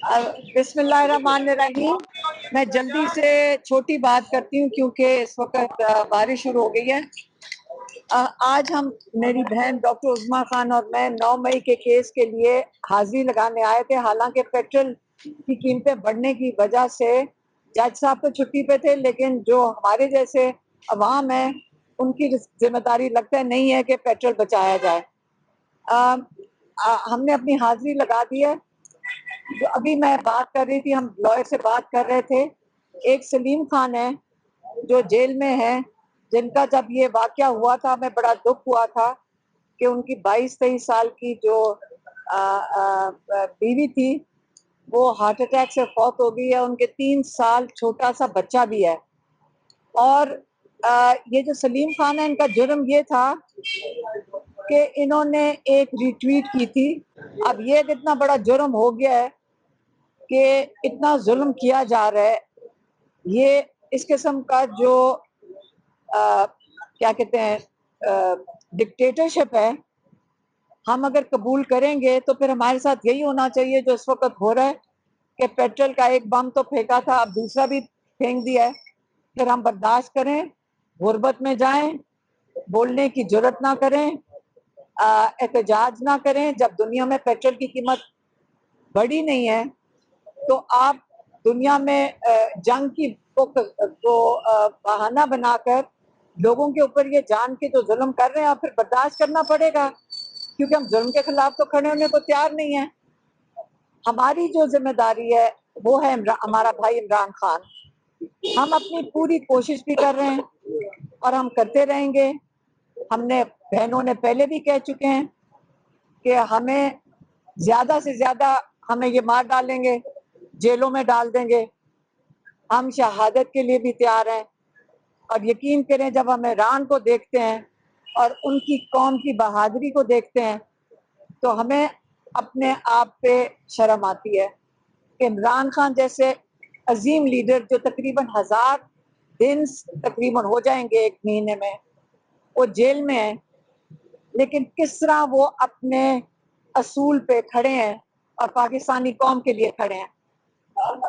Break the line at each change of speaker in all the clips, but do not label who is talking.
بسم اللہ الرحمن الرحیم. میں جلدی سے چھوٹی بات کرتی ہوں کیونکہ اس وقت بارش شروع ہو گئی ہے. آج ہم میری بہن ڈاکٹر عظمیٰ خان اور میں 9 مئی کے کیس کے لیے حاضری لگانے آئے تھے. حالانکہ پیٹرول کی قیمتیں بڑھنے کی وجہ سے جج صاحب تو چھٹی پہ تھے، لیکن جو ہمارے جیسے عوام ہیں ان کی ذمہ داری لگتا ہے نہیں ہے کہ پیٹرول بچایا جائے. ہم نے اپنی حاضری لگا دی ہے. جو ابھی میں بات کر رہی تھی، ہم لائر سے بات کر رہے تھے. ایک سلیم خان ہے جو جیل میں ہے، جن کا جب یہ واقعہ ہوا تھا ہمیں بڑا دکھ ہوا تھا کہ ان کی 22-23 سال کی جو بیوی تھی وہ ہارٹ اٹیک سے فوت ہو گئی ہے. ان کے 3 سال چھوٹا سا بچہ بھی ہے. اور یہ جو سلیم خان ہے، ان کا جرم یہ تھا کہ انہوں نے ایک ری ٹویٹ کی تھی. اب یہ اتنا بڑا جرم ہو گیا ہے کہ اتنا ظلم کیا جا رہا ہے. یہ اس قسم کا جو کیا کہتے ہیں ڈکٹیٹرشپ ہے، ہم اگر قبول کریں گے تو پھر ہمارے ساتھ یہی ہونا چاہیے جو اس وقت ہو رہا ہے کہ پیٹرول کا ایک بم تو پھینکا تھا، اب دوسرا بھی پھینک دیا ہے. پھر ہم برداشت کریں، غربت میں جائیں، بولنے کی جرت نہ کریں، احتجاج نہ کریں. جب دنیا میں پیٹرول کی قیمت بڑی نہیں ہے تو آپ دنیا میں جنگ کی کو بہانہ بنا کر لوگوں کے اوپر یہ جان کے جو ظلم کر رہے ہیں آپ پھر برداشت کرنا پڑے گا، کیونکہ ہم ظلم کے خلاف تو کھڑے ہونے کو تیار نہیں ہیں. ہماری جو ذمہ داری ہے وہ ہے ہمارا بھائی عمران خان. ہم اپنی پوری کوشش بھی کر رہے ہیں اور ہم کرتے رہیں گے. ہم نے بہنوں نے پہلے بھی کہہ چکے ہیں کہ ہمیں زیادہ سے زیادہ ہمیں یہ مار ڈالیں گے، جیلوں میں ڈال دیں گے. ہم شہادت کے لیے بھی تیار ہیں. اور یقین کریں جب ہم ایران کو دیکھتے ہیں اور ان کی قوم کی بہادری کو دیکھتے ہیں تو ہمیں اپنے آپ پہ شرم آتی ہے کہ عمران خان جیسے عظیم لیڈر جو تقریباً 1000 دن تقریباً ہو جائیں گے ایک مہینے میں، وہ جیل میں ہیں، لیکن کس طرح وہ اپنے اصول پہ کھڑے ہیں اور پاکستانی قوم کے لیے کھڑے ہیں.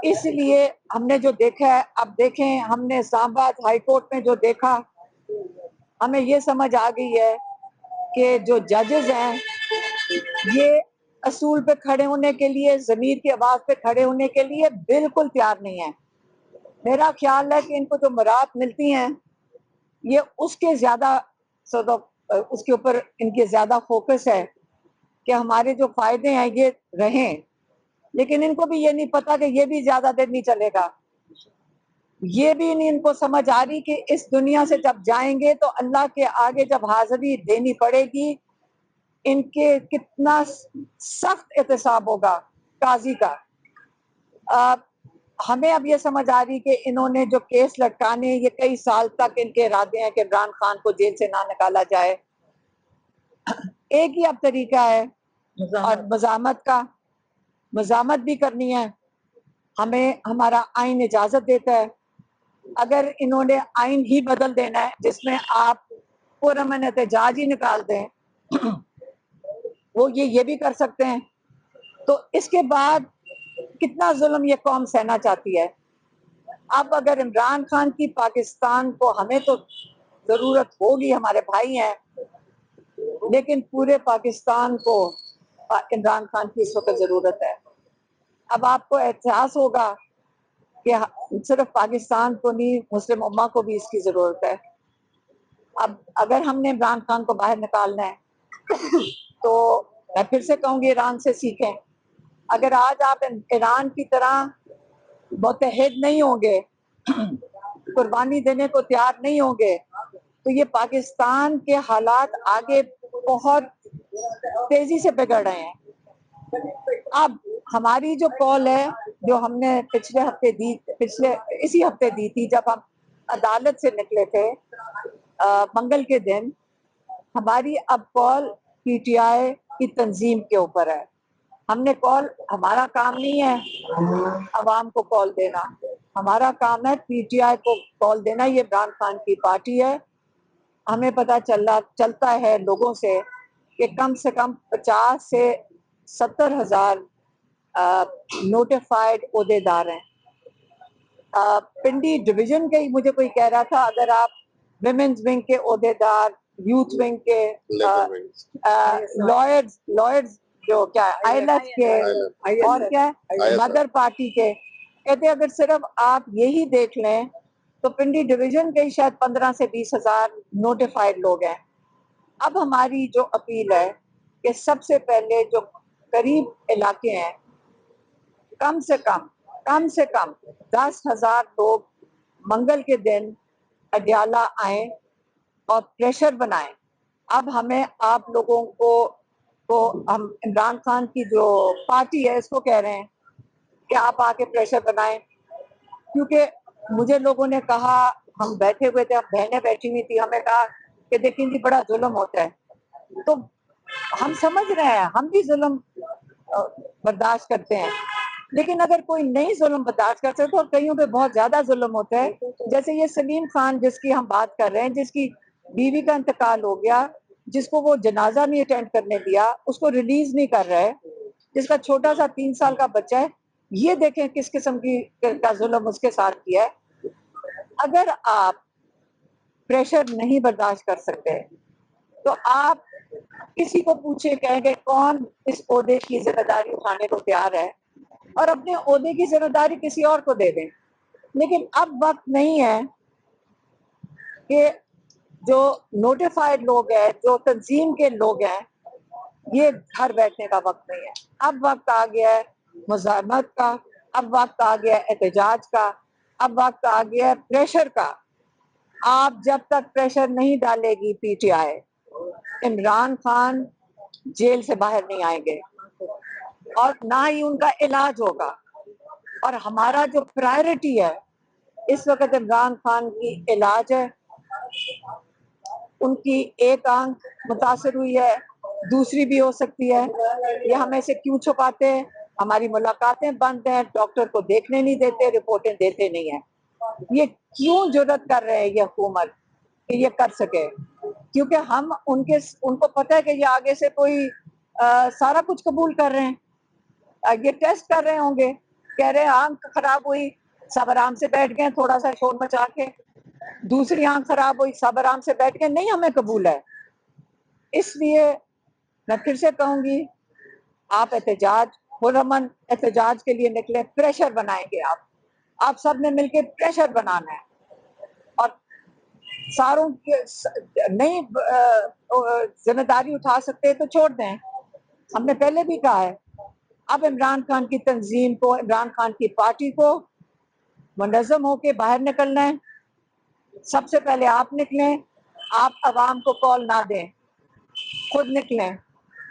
اس لیے ہم نے جو دیکھا ہے، اب دیکھیں ہم نے اسلام آباد ہائی کورٹ میں جو دیکھا، ہمیں یہ سمجھ آ گئی ہے کہ جو ججز ہیں یہ اصول پہ کھڑے ہونے کے لیے، ضمیر کی آواز پہ کھڑے ہونے کے لیے بالکل تیار نہیں ہیں. میرا خیال ہے کہ ان کو جو مراد ملتی ہیں یہ اس کے زیادہ اس کے اوپر ان کے زیادہ فوکس ہے کہ ہمارے جو فائدے ہیں یہ رہیں، لیکن ان کو بھی یہ نہیں پتا کہ یہ بھی زیادہ دیر نہیں چلے گا. یہ بھی نہیں ان کو سمجھ آ رہی کہ اس دنیا سے جب جائیں گے تو اللہ کے آگے جب حاضری دینی پڑے گی، ان کے کتنا سخت احتساب ہوگا قاضی کا. ہمیں اب یہ سمجھ آ رہی کہ انہوں نے جو کیس لٹکانے، یہ کئی سال تک ان کے ارادے ہیں کہ عمران خان کو جیل سے نہ نکالا جائے. ایک ہی اب طریقہ ہے اور مزاحمت کا، مزاحمت بھی کرنی ہے. ہمیں ہمارا آئین اجازت دیتا ہے. اگر انہوں نے آئین ہی بدل دینا ہے جس میں آپ پرامن احتجاج ہی نکال دیں، وہ یہ بھی کر سکتے ہیں. تو اس کے بعد کتنا ظلم یہ قوم سہنا چاہتی ہے. اب اگر عمران خان کی پاکستان کو، ہمیں تو ضرورت ہوگی، ہمارے بھائی ہیں، لیکن پورے پاکستان کو عمران خان کی اس وقت ضرورت ہے. اب آپ کو احساس ہوگا کہ صرف پاکستان کو نہیں، مسلم امہ کو بھی اس کی ضرورت ہے. اب اگر ہم نے عمران خان کو باہر نکالنا ہے تو میں پھر سے کہوں گی ایران سے سیکھیں. اگر آج آپ ایران کی طرح متحد نہیں ہوں گے، قربانی دینے کو تیار نہیں ہوں گے، تو یہ پاکستان کے حالات آگے بہت تیزی سے بگڑ رہے ہیں. اب ہماری جو کال ہے جو ہم نے اسی ہفتے دی تھی جب ہم عدالت سے نکلے تھے منگل کے دن، ہماری اب کال پی ٹی آئی کی تنظیم کے اوپر ہے. ہم نے کال، ہمارا کام نہیں ہے عوام کو کال دینا، ہمارا کام ہے پی ٹی آئی کو کال دینا. یہ عمران خان کی پارٹی ہے. ہمیں پتہ چلتا ہے لوگوں سے کہ کم 50 سے 70 ہزار नोटिफाइड ओहदेदार हैं। पिंडी डिवीजन के ही मुझे कोई कह रहा था अगर आप विमेंस विंग के ओहदेदार, यूथ विंग के, लॉयर्स लॉयर्स जो क्या ILF के और क्या मदर पार्टी के, कहते अगर सिर्फ आप यही देख लें तो पिंडी डिवीजन के ही शायद 15 से 20 हजार नोटिफाइड लोग हैं। अब हमारी जो अपील है कि सबसे पहले जो करीब इलाके हैं कम से कम 10,000 लोग मंगल के दिन अडियाला आए और प्रेशर बनाएं। अब हमें आप लोगों को हम इमरान खान की जो पार्टी है इसको कह रहे हैं कि आप आके प्रेशर बनाएं, क्योंकि मुझे लोगों ने कहा, हम बैठे हुए थे, बहनें बैठी हुई थी, हमें कहा कि देखें जी बड़ा जुल्म होता है। तो हम समझ रहे हैं, हम भी जुल्म बर्दाश्त करते हैं, लेकिन अगर कोई नहीं जुल्म बर्दाश्त कर सकता और कईयों पे बहुत ज्यादा जुल्म होता है, जैसे ये सलीम खान जिसकी हम बात कर रहे हैं, जिसकी बीवी का इंतकाल हो गया, जिसको वो जनाजा नहीं अटेंड करने दिया, उसको रिलीज नहीं कर रहे, जिसका छोटा सा 3 साल का बच्चा है, ये देखें किस किस्म का जुल्म उसके साथ किया है। अगर आप प्रेशर नहीं बर्दाश्त कर सकते तो आप किसी को पूछे, कहेंगे कौन इस ओहदे की जिम्मेदारी उठाने को तैयार है और अपने ओहदे की जिम्मेदारी किसी और को दे दें। लेकिन अब वक्त नहीं है कि जो नोटिफाइड लोग हैं, जो तंजीम के लोग हैं, ये घर बैठने का वक्त नहीं है। अब वक्त आ गया है मुजाहमत का, अब वक्त आ गया है एहतजाज का, अब वक्त आ गया है प्रेशर का। आप जब तक प्रेशर नहीं डालेगी PTI, इमरान खान जेल से बाहर नहीं आएंगे और ना ही उनका इलाज होगा। और हमारा जो प्रायोरिटी है इस वक्त इमरान खान की इलाज है। उनकी एक आंख मुतासर हुई है, दूसरी भी हो सकती है, ये हमें से क्यों छुपाते हैं? हमारी मुलाकातें बंद हैं, डॉक्टर को देखने नहीं देते, रिपोर्टें देते नहीं है। ये क्यों जुर्रत कर रहे हैं ये हुकूमत कि ये कर सके? क्योंकि हम उनको पता है कि ये आगे से कोई सारा कुछ कबूल कर रहे हैं, ये टेस्ट कर रहे होंगे, कह रहे हैं आंख खराब हुई, सब आराम से बैठ गए थोड़ा सा शोर मचा के, दूसरी आंख खराब हुई, सब आराम से बैठ गए, नहीं हमें कबूल है। इसलिए मैं फिर से कहूंगी, आप एहतजाज, पुरअमन एहतजाज के लिए निकले, प्रेशर बनाएंगे आप सब ने मिलकर प्रेशर बनाना है। और सारों के नहीं जिम्मेदारी उठा सकते तो छोड़ दें, हमने पहले भी कहा है। अब इमरान खान की तंजीम को, इमरान खान की पार्टी को मुनज़्ज़म होके बाहर निकलना है। सबसे पहले आप निकलें, आप अवाम को कॉल ना दें, खुद निकलें।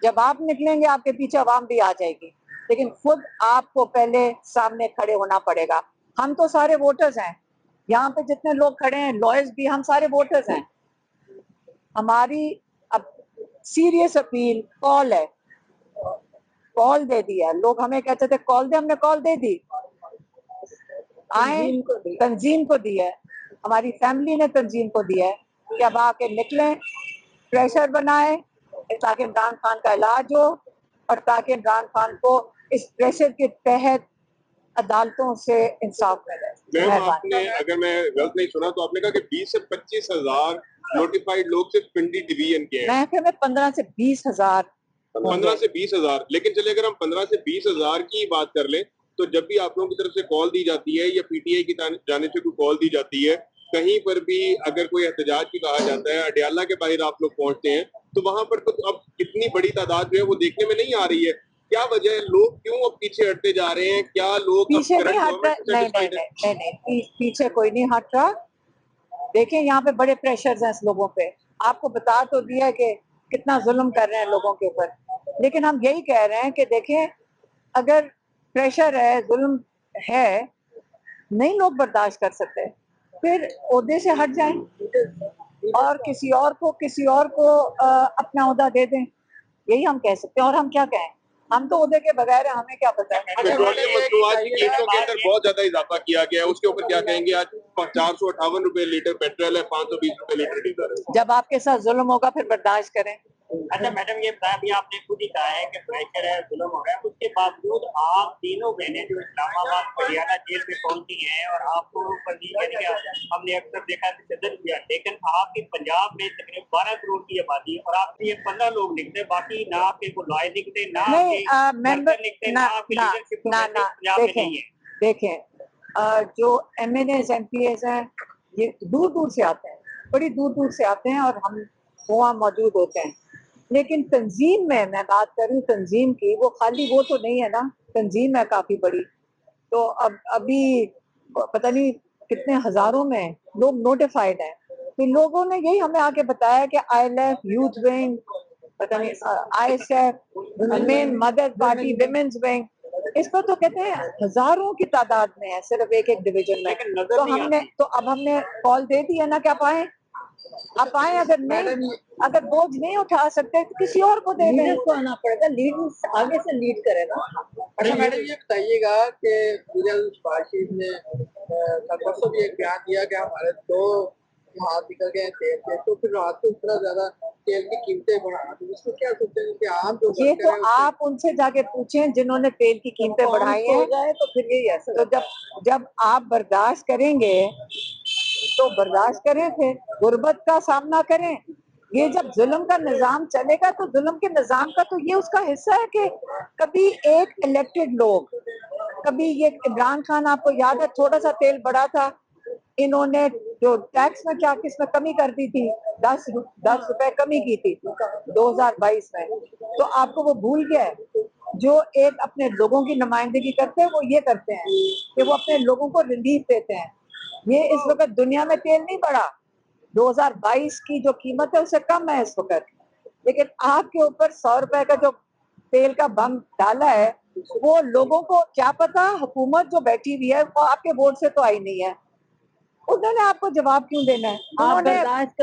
जब आप निकलेंगे आपके पीछे अवाम भी आ जाएगी, लेकिन खुद आपको पहले सामने खड़े होना पड़ेगा। हम तो सारे वोटर्स हैं, यहाँ पे जितने लोग खड़े हैं, लॉयर्स भी, हम सारे वोटर्स हैं। हमारी अब सीरियस अपील कॉल है, कॉल दे दी है। लोग हमें कहते थे कॉल दे, हमने कॉल दे दी, आए, तंजीम को दी है, हमारी फैमिली ने तंजीम को दिया है कि अब आके निकलें, प्रेशर बनाए ताकि इमरान खान का इलाज हो और ताकि इमरान खान को इस प्रेशर के तहत अदालतों से इंसाफ मिले।
आपने, अगर मैं गलत नहीं सुना तो आपने कहा कि 20 से 25 हजार नोटिफाइड लोग सिर्फ पिंडी डिवीजन के हैं।
महकमे में 15 से 20 हजार
15 से 20 हजार। लेकिन चलिए अगर हम 15 से 20 हजार की बात कर लें तो जब भी आप लोगों की तरफ से कॉल दी जाती है या PTI की जानिब से कोई कॉल दी जाती है, कहीं पर भी अगर कोई एहतजाज की कहा जाता है, अडियाला के बाहर आप लोग पहुंचते हैं, तो वहां पर तो अब इतनी बड़ी तादाद जो है वो देखने में नहीं आ रही है। क्या वजह है, लोग क्यों अब पीछे हटते जा रहे हैं? क्या लोग
पीछे नहीं हट रहे? नहीं, पीछे कोई नहीं हट रहा। देखें यहाँ पे बड़े प्रेशर्स हैं इस लोगों पे, आपको बता तो दिया है कि कितना जुल्म कर रहे हैं लोगों के ऊपर, लेकिन हम यही कह रहे हैं कि देखें अगर प्रेशर है, जुल्म है, नहीं लोग बर्दाश्त कर सकते, फिर ओहदे से हट जाएं और किसी और को अपना ओहदा दे दें, यही हम कह सकते हैं। और हम क्या कहें, हम तो ओहदे के बगैर है, हमें क्या पता है।
पेट्रोलियम मसनूआत की कीमतों के अंदर बहुत ज्यादा इजाफा किया गया है, उसके ऊपर क्या कहेंगे? आज 458 रुपए लीटर पेट्रोल है, 520 रुपए लीटर डीजल है।
जब आपके साथ जुल्म होगा फिर बर्दाश्त करें।
अच्छा मैडम, ये बताया अभी आपने खुद ही कहा है कि प्रेशर है, जुल्म हो रहा है, उसके बावजूद आप तीनों बहनें जो इस्लामाबाद पटियाला जेल में पहुंची हैं और आपको ऊपर दी यानी कि हमने अक्सर देखा कि सदन किया, लेकिन आपकी पंजाब में तकरीबन 12 करोड़ की आबादी है और आपके ये 15 लोग निकलते, बाकी ना आपके को लॉय दिखते, ना
नहीं
आपके
मेंबर
वर्कर निकते, ना
ना
आपकी
ना
लीडरशिप
ना ना
पंजाब में
देखें
नहीं है।
देखें जो MNAs MPAs हैं ये दूर दूर से आते हैं, बड़ी दूर दूर से आते हैं और हम वहाँ मौजूद होते हैं, लेकिन तंजीम में मैं बात कर रही हूँ तंजीम की, वो खाली वो तो नहीं है ना, तंजीम है काफी बड़ी। तो अब अभी पता नहीं कितने हजारों में लोग नोटिफाइड हैं, तो लोगों ने यही हमें आके बताया कि ILF यूथ विंग, पता नहीं ISF main mother party women's wing, इस पर तो कहते हैं हजारों की तादाद में है सिर्फ एक एक डिवीजन में।
लेकिन नजर
तो
नहीं
हमने
आती।
तो अब हमने कॉल दे दी है ना कि आप आए, अगर नहीं अगर बोझ नहीं उठा सकते तो किसी और को दे दें। को आना पड़ेगा, लीड आगे से लीड करे ना।
अच्छा मैडम ये बताइएगा कि मीडिया पार्टीज ने कल परसों भी एक बयान दिया कि हमारे 2 हाथ निकल गए तेल के, तो फिर रात को इतना ज्यादा तेल की कीमतें बढ़ा दी, इसको क्या सोचेंगे कि आम जो
ये
वर्कर
तो
है उसको
आप उनसे जाके पूछें जिन्होंने तेल की कीमतें बढ़ाई हैं, तो फिर यही है। तो जब आप बर्दाश्त करेंगे तो बर्दाश्त करें, फिर गुर्बत का सामना करें। ये जब जुल्म का निजाम चलेगा तो जुल्म के निजाम का तो ये उसका हिस्सा है कि कभी एक इलेक्टेड लोग, कभी ये इमरान खान आपको याद है थोड़ा सा तेल बढ़ा था, इन्होंने जो टैक्स में क्या किस में कमी कर दी थी, 10 रुपए कमी की थी 2022 में, तो आपको वो भूल गया है। जो एक अपने लोगों की नुमाइंदगी करते हैं वो ये करते हैं कि वो अपने लोगों को रिलीफ देते हैं। ये इस वक्त दुनिया में तेल नहीं बढ़ा, 2022 की जो कीमत है उससे कम है इस वक्त, लेकिन आपके ऊपर 100 रुपए का जो तेल का बम डाला है वो लोगों को क्या पता, हुकूमत जो बैठी हुई है वो आपके वोट से तो आई नहीं है, उन्होंने आपको जवाब क्यों देना है? आप बर्दाश्त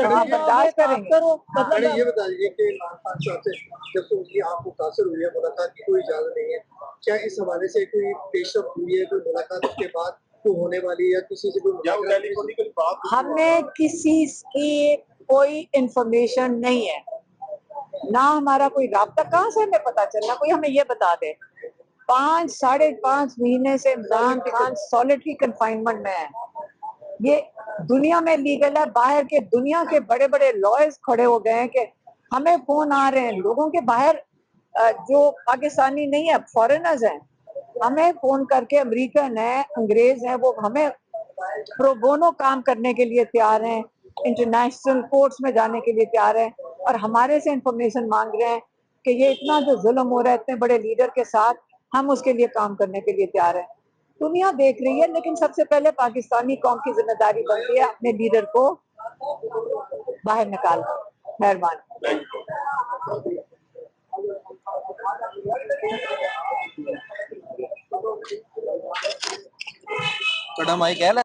करेंगे।
मैडम ये बता दीजिए कि इमरान खान साहब से जब से उनकी आप मुतासर हुई है, मुलाकात की कोई इजाजत नहीं है, क्या इस हवाले से कोई पेशरफ हुई है, कोई मुलाकात उसके बाद तो होने वाली है या किसी से कोई मुलाकात?
हमें किसी की कोई इंफॉर्मेशन नहीं है, ना हमारा कोई राब्ता, कहाँ से हमें पता चलना, कोई हमें ये बता दे। 5 साढ़े 5 महीने से इमरान खान सॉलिटरी कंफाइनमेंट में है, ये दुनिया में लीगल है, बाहर के दुनिया के बड़े बड़े लॉयर्स खड़े हो गए हैं कि हमें फोन आ रहे हैं लोगों के बाहर, जो पाकिस्तानी नहीं है फॉरेनर्स हैं, हमें फोन करके, अमेरिकन है अंग्रेज है, वो हमें प्रो बोनो काम करने के लिए तैयार हैं, इंटरनेशनल कोर्ट्स में जाने के लिए तैयार हैं और हमारे से इंफॉर्मेशन मांग रहे हैं कि ये इतना जो जुल्म हो रहा है इतने बड़े लीडर के साथ, हम उसके लिए काम करने के लिए तैयार हैं। दुनिया देख रही है, लेकिन सबसे पहले पाकिस्तानी कौम की जिम्मेदारी बनती है अपने लीडर को बाहर निकालना। मेहरबानी।
मैडम आई कह